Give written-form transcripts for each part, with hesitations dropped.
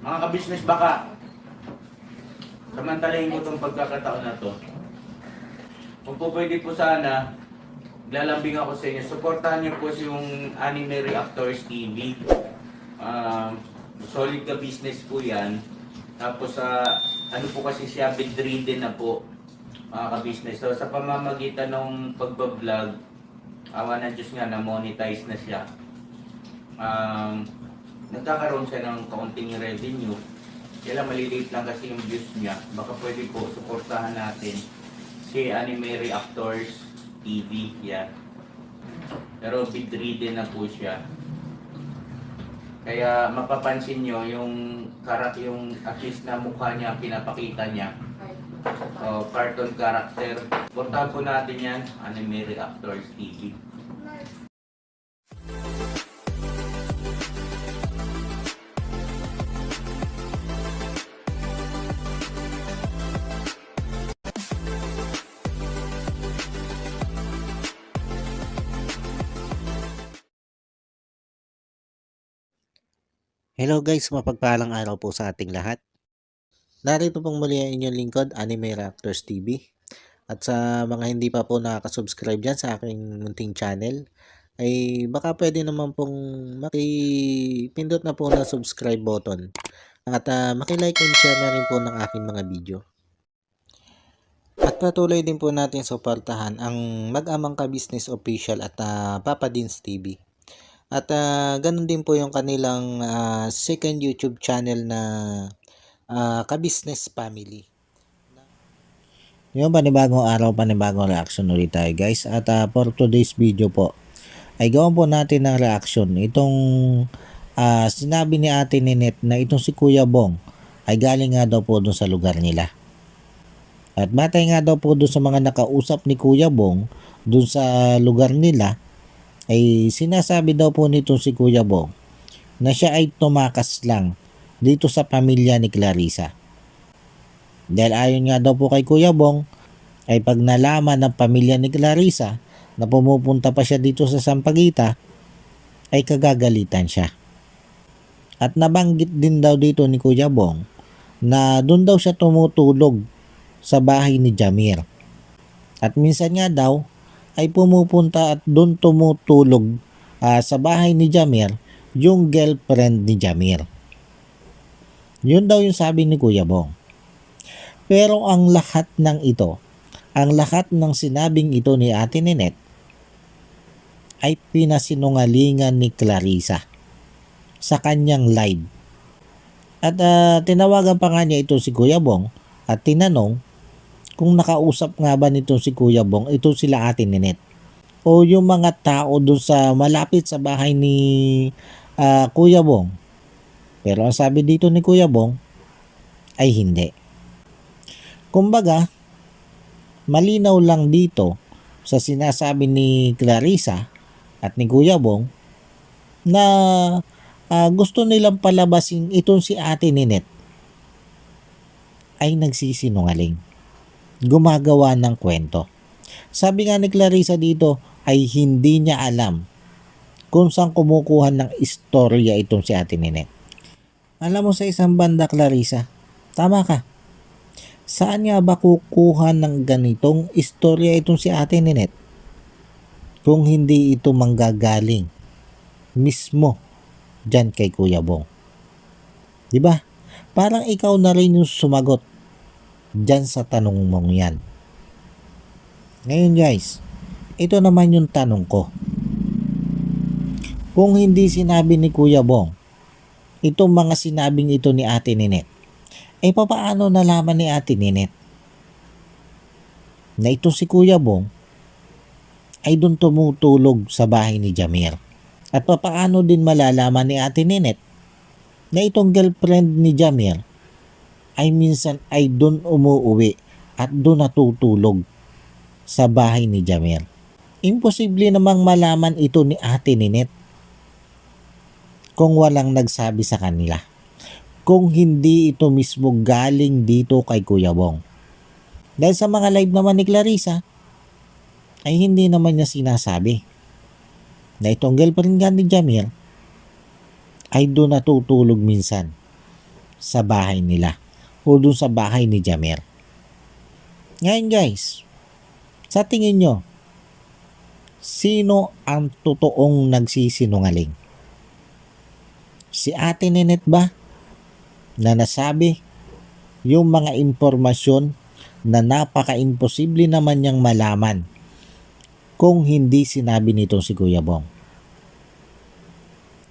Mga kabisnes, baka samantalahin ko itong pagkakataon na to. Kung po pwede po sana, lalambing ako sa inyo. Suportahan niyo po yung Anime Reactors TV. Solid ka business po yan. Tapos ano po kasi siya, bedridden na po, mga ka-business. So sa pamamagitan ng pagbablog, awa ng Diyos nga, na-monetize na siya. Nagkakaroon siya ng kaunting revenue. Kaya lang maliliit lang kasi yung views niya. Baka pwede po, suportahan natin si Anime Reactors TV. Yan. Pero bedridden na po siya. Kaya mapapansin nyo yung yung at least na mukha niya, pinapakita niya. Cartoon character. Portahan po natin yan, Anime Reactors TV. Hello guys, mapagpalang araw po sa ating lahat. Narito pong muli ang inyong lingkod, Anime Reactors TV. At sa mga hindi pa po nakaka-subscribe dyan sa aking munting channel, ay baka pwede naman pong makipindot na po na subscribe button. At makilike and share na rin po ng aking mga video. At patuloy din po natin suportahan ang Mag-amang Ka-Business Official at Papa Dins TV. At ganun din po yung kanilang second YouTube channel na Ka-Business Family. Yung panibagong araw, panibagong reaction ulit tayo guys. At for today's video po, ay gawin po natin ng reaction. Itong sinabi ni Ate Ninette na itong si Kuya Bong ay galing nga daw po dun sa lugar nila. At batay nga daw po dun sa mga nakausap ni Kuya Bong dun sa lugar nila, ay sinasabi daw po nito si Kuya Bong na siya ay tumakas lang dito sa pamilya ni Clarissa. Dahil ayon nga daw po kay Kuya Bong, ay pag nalaman ng pamilya ni Clarissa na pumupunta pa siya dito sa Sampaguita, ay kagagalitan siya. At nabanggit din daw dito ni Kuya Bong na doon daw siya tumutulog sa bahay ni Jamir. At minsan nga daw, ay pumupunta at doon tumutulog sa bahay ni Jamir yung girlfriend ni Jamir. Yun daw yung sabi ni Kuya Bong. Pero ang lahat ng ito, ang lahat ng sinabing ito ni Ate Ninette ay pinasinungalingan ni Clarissa sa kanyang live. At tinawagan pa nga niya ito si Kuya Bong at tinanong kung nakausap nga ba nito si Kuya Bong, ito sila Ate Ninette, o yung mga tao doon sa malapit sa bahay ni Kuya Bong. Pero ang sabi dito ni Kuya Bong ay hindi. Kumbaga, malinaw lang dito sa sinasabi ni Clarissa at ni Kuya Bong na gusto nilang palabasin itong si Ate Ninette ay nagsisinungaling, gumagawa ng kwento. Sabi nga ni Clarissa dito ay hindi niya alam kung saan kumukuha ng istorya itong si Ate Ninette. Alam mo, sa isang banda, Clarissa, tama ka. Saan nga ba kukuha ng ganitong istorya itong si Ate Ninette kung hindi ito manggagaling mismo dyan kay Kuya Bong? Diba? Parang ikaw na rin yung sumagot dyan sa tanong mong yan. Ngayon guys, ito naman yung tanong ko. Kung hindi sinabi ni Kuya Bong itong mga sinabing ito ni Ate Ninette, ay papaano nalaman ni Ate Ninette na ito si Kuya Bong ay doon tumutulog sa bahay ni Jamir? At papaano din malalaman ni Ate Ninette na itong girlfriend ni Jamir ay minsan ay doon umuuwi at doon natutulog sa bahay ni Jamir? Imposible namang malaman ito ni Ate Ninette kung walang nagsabi sa kanila, kung hindi ito mismo galing dito kay Kuya Bong. Dahil sa mga live naman ni Clarissa ay hindi naman niya sinasabi na itong girlfriend nga ni Jamir ay doon natutulog minsan sa bahay nila o dun sa bahay ni Jamer. Ngayon guys, sa tingin nyo, sino ang totoong nagsisinungaling? Si Ate Ninette ba na nasabi yung mga impormasyon na napaka-imposible naman niyang malaman kung hindi sinabi nito si Kuya Bong?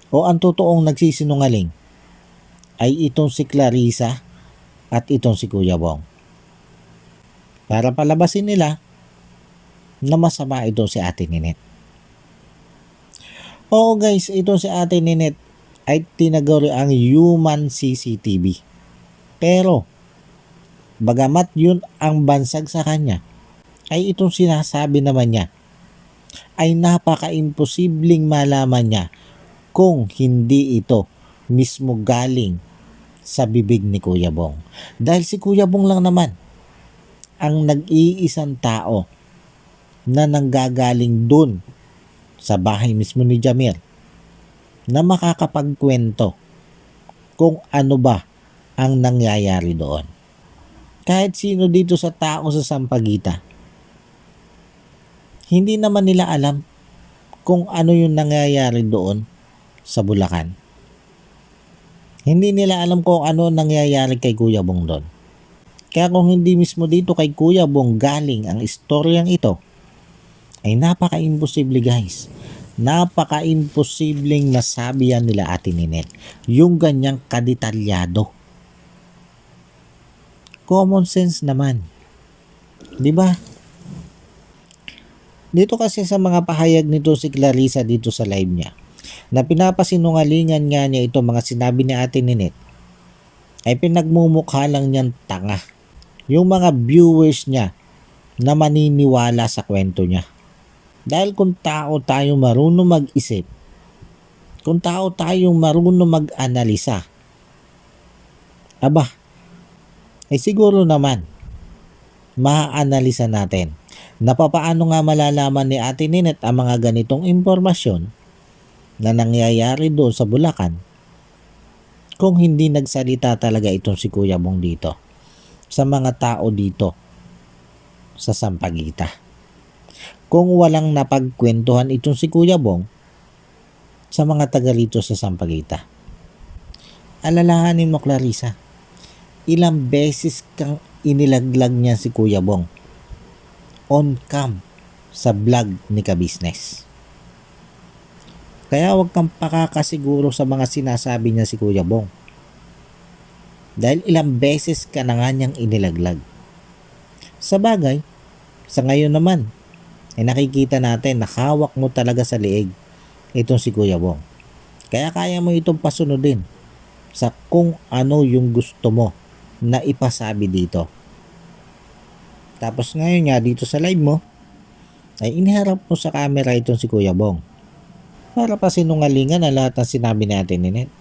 O ang totoong nagsisinungaling ay itong si Clarissa at itong si Kuya Bong? Para palabasin nila na masama ito si Ate Ninette. Oo guys, ito si Ate Ninette ay tinaguri ang human CCTV. Pero, bagamat yun ang bansag sa kanya, ay itong sinasabi naman niya ay napaka-imposibleng malaman niya kung hindi ito mismo galing sa bibig ni Kuya Bong. Dahil si Kuya Bong lang naman ang nag-iisang tao na nanggagaling dun sa bahay mismo ni Jamer na makakapagkwento kung ano ba ang nangyayari doon. Kahit sino dito sa tao sa Sampaguita, hindi naman nila alam kung ano yung nangyayari doon sa Bulacan. Hindi nila alam kung ano nangyayari kay Kuya Bong doon. Kaya kung hindi mismo dito kay Kuya Bong galing ang istoryang ito, ay napaka-imposible guys. Napaka-imposibleng masabi yan nila Ate Ninette. Yung ganyang kadetalyado. Common sense naman. Di ba? Dito kasi sa mga pahayag nito si Clarissa dito sa live niya, na pinapasinungalingan nga niya ito mga sinabi ni Ate Ninette, ay pinagmumukha lang niyang tanga yung mga viewers niya na maniniwala sa kwento niya. Dahil kung tao tayo marunong mag-isip, kung tao tayong marunong mag-analisa, aba, ay siguro naman, maaanalisa natin na papaano nga malalaman ni Ate Ninette ang mga ganitong impormasyon na nangyayari doon sa Bulacan kung hindi nagsalita talaga itong si Kuya Bong dito sa mga tao dito sa Sampaguita. Kung walang napagkwentuhan itong si Kuya Bong sa mga taga rito sa Sampaguita. Alalahanin mo Clarissa, ilang beses kang inilaglag niya si Kuya Bong on cam sa vlog ni Ka-Business. Kaya huwag kang pakakasiguro sa mga sinasabi niya si Kuya Bong. Dahil ilang beses ka na nga niyang inilaglag. Sa bagay, sa ngayon naman, ay nakikita natin na hawak mo talaga sa liig itong si Kuya Bong. Kaya kaya mo itong pasunodin sa kung ano yung gusto mo na ipasabi dito. Tapos ngayon nga dito sa live mo, ay iniharap mo sa camera itong si Kuya Bong. Para pa sinungalingan na lahat ng sinabi natin ni Ninette.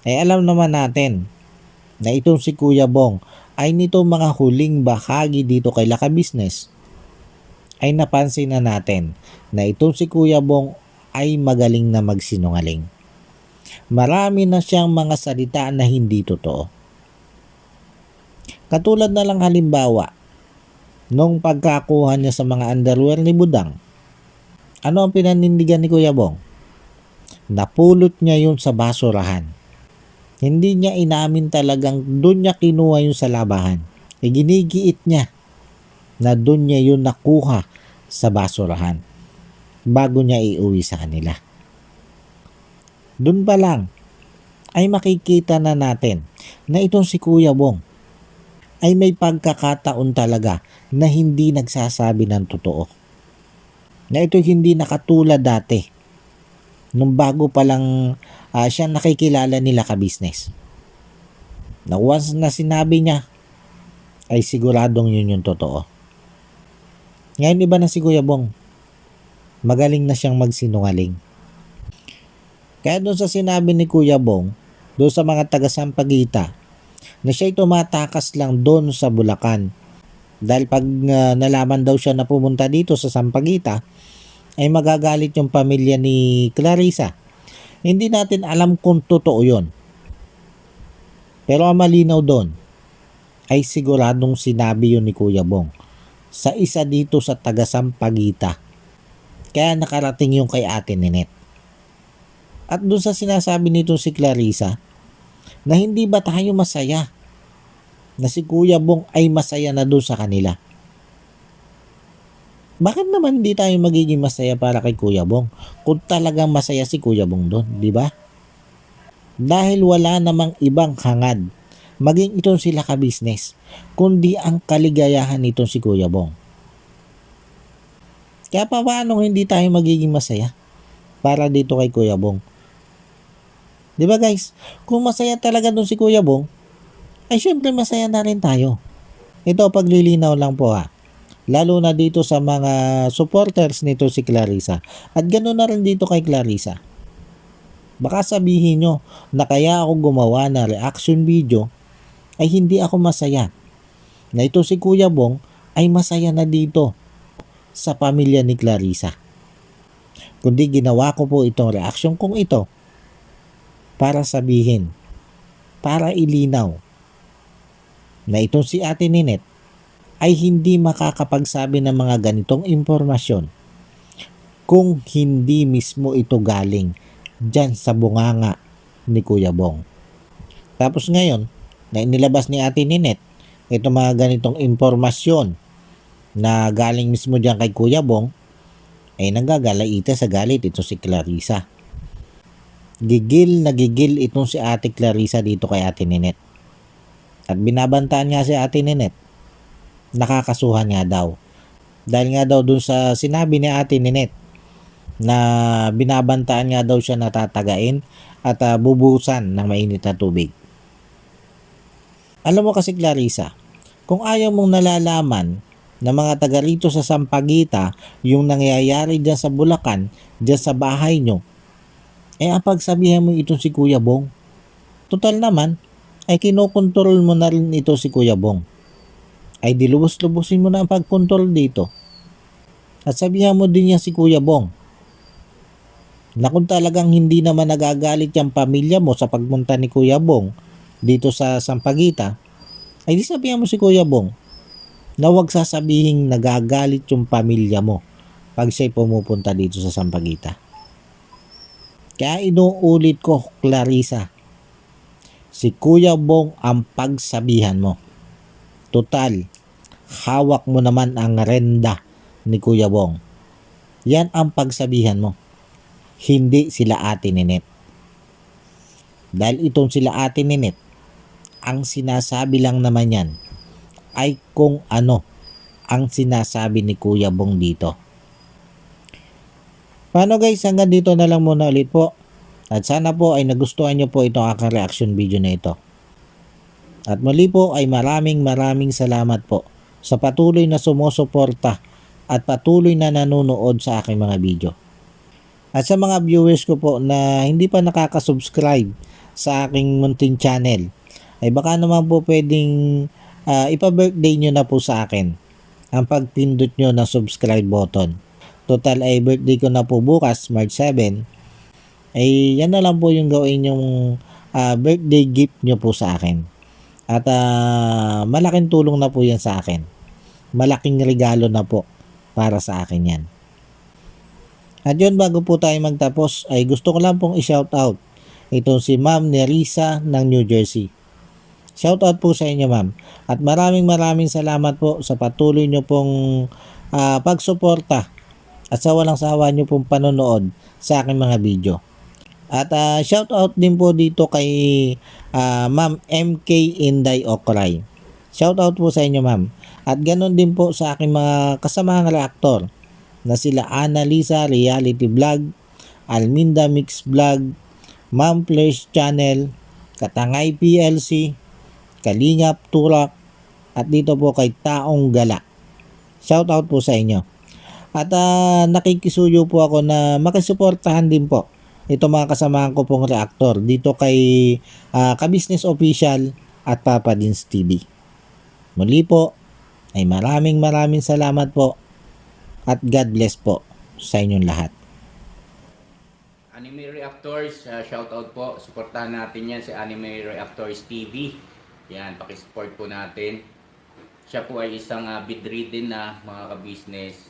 Ay alam naman natin na itong si Kuya Bong ay nito mga huling bahagi dito kay Ka-Business ay napansin na natin na itong si Kuya Bong ay magaling na magsinungaling. Marami na siyang mga salita na hindi totoo. Katulad na lang halimbawa, nung pagkakuha niya sa mga underwear ni Budang, ano ang pinanindigan ni Kuya Bong? Napulot niya yun sa basurahan. Hindi niya inamin talagang doon niya kinuha yun sa labahan. Ginigiit niya na doon niya yun nakuha sa basurahan bago niya iuwi sa kanila. Doon pa lang ay makikita na natin na itong si Kuya Bong ay may pagkakataon talaga na hindi nagsasabi ng totoo. Na ito hindi nakatulad dati nung bago pa lang siya nakikilala nila Ka-Business. Na once na sinabi niya ay siguradong yun yung totoo. Ngayon iba na si Kuya Bong. Magaling na siyang magsinungaling. Kaya doon sa sinabi ni Kuya Bong, doon sa mga taga Sampaguita, na siya'y tumatakas lang doon sa Bulacan. Dahil pag nalaman daw siya na pumunta dito sa Sampaguita, ay magagalit yung pamilya ni Clarissa. Hindi natin alam kung totoo yun. Pero ang malinaw doon ay siguradong sinabi yun ni Kuya Bong sa isa dito sa taga-Sampaguita. Kaya nakarating yung kay Ate Ninette. At doon sa sinasabi nito si Clarissa na hindi ba tayo masaya na si Kuya Bong ay masaya na doon sa kanila. Bakit naman hindi tayo magiging masaya para kay Kuya Bong kung talagang masaya si Kuya Bong doon, di ba? Dahil wala namang ibang hangad maging itong sila ka-business kundi ang kaligayahan nitong si Kuya Bong. Kaya paano hindi tayo magiging masaya para dito kay Kuya Bong? Di ba guys? Kung masaya talaga doon si Kuya Bong, ay syempre masaya na rin tayo. Ito paglilinaw lang po ha. Lalo na dito sa mga supporters nito si Clarissa. At ganoon na rin dito kay Clarissa. Baka sabihin nyo na kaya ako gumawa na reaction video ay hindi ako masaya. Na ito si Kuya Bong ay masaya na dito sa pamilya ni Clarissa. Kundi ginawa ko po itong reaction kong ito para sabihin, para ilinaw na itong si Ate Ninette ay hindi makakapagsabi ng mga ganitong impormasyon kung hindi mismo ito galing dyan sa bunganga ni Kuya Bong. Tapos ngayon, na inilabas ni Ate Ninette itong mga ganitong impormasyon na galing mismo dyan kay Kuya Bong, ay nanggagalaita sa galit ito si Clarissa. Gigil na gigil itong si Ate Clarissa dito kay Ate Ninette. At binabantaan nga si Ate Ninette, nakakasuhan nga daw. Dahil nga daw dun sa sinabi ni Ate Ninette na binabantaan nga daw siya natatagain at bubusan ng mainit na tubig. Alam mo kasi Clarissa, kung ayaw mong nalalaman na mga taga rito sa Sampaguita yung nangyayari dyan sa Bulacan, dyan sa bahay nyo, ang pagsabihan mo itong si Kuya Bong. Total naman, ay kinokontrol mo na rin ito si Kuya Bong. Ay dilubos-lubusin mo na ang pagkontrol dito. At sabihan mo din niya si Kuya Bong na kung talagang hindi naman nagagalit yung pamilya mo sa pagpunta ni Kuya Bong dito sa Sampaguita, ay di sabihan mo si Kuya Bong na huwag sasabihin nagagalit yung pamilya mo pag siya'y pumupunta dito sa Sampaguita. Kaya inuulit ko, Clarissa, si Kuya Bong ang pagsabihan mo. Total, hawak mo naman ang renda ni Kuya Bong. Yan ang pagsabihan mo. Hindi sila Ate Ninette. Dahil itong sila Ate Ninette, ang sinasabi lang naman yan ay kung ano ang sinasabi ni Kuya Bong dito. Paano guys, hanggang dito na lang muna ulit po. At sana po ay nagustuhan nyo po itong aking reaction video na ito. At muli po ay maraming salamat po sa patuloy na sumusuporta at patuloy na nanonood sa aking mga video. At sa mga viewers ko po na hindi pa nakaka-subscribe sa aking munting channel, ay baka naman po pwedeng ipa-birthday nyo na po sa akin ang pagpindot nyo ng subscribe button. Total ay birthday ko na po bukas, March 7. Ay yan na lang po yung gawin yung birthday gift nyo po sa akin. At malaking tulong na po yan sa akin. Malaking regalo na po para sa akin yan. At yun, bago po tayo magtapos ay gusto ko lang pong i-shoutout itong si Ma'am Nerissa ng New Jersey. Shoutout po sa inyo ma'am. At maraming salamat po sa patuloy nyo pong pagsuporta at sa walang sawa nyo pong panonood sa aking mga video. At shoutout din po dito kay Ma'am MK Inday Okray. Shoutout po sa inyo ma'am. At ganon din po sa aking mga kasamahang reaktor na sila Annalisa Reality Vlog, Alminda Mix Vlog, Ma'am Flash Channel, Katangay PLC, Kalingap Turak, at dito po kay Taong Gala. Shoutout po sa inyo. At nakikisuyo po ako na makisuportahan din po ito mga kasamahan ko pong reaktor dito kay Ka-Business Official at Papa Dins TV. Muli po ay maraming salamat po at God bless po sa inyong lahat. Anime Reactors, shoutout po. Suportahan natin yan si Anime Reactors TV. Yan, pakisupport po natin. Siya po ay isang bedridden na mga ka-business.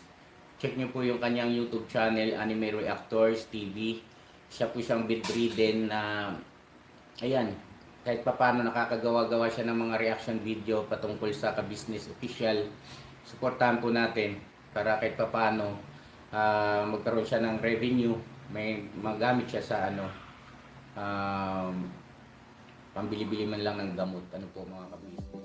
Check nyo po yung kanyang YouTube channel, Anime Reactors TV. Siya po siyang bedridden na, ayan, kahit papano nakakagawa-gawa siya ng mga reaction video patungkol sa ka-business official. Suportahan po natin para kahit papano magkaroon siya ng revenue, may magamit siya sa pambili-bili man lang ng gamot. Ano po mga kabisnes.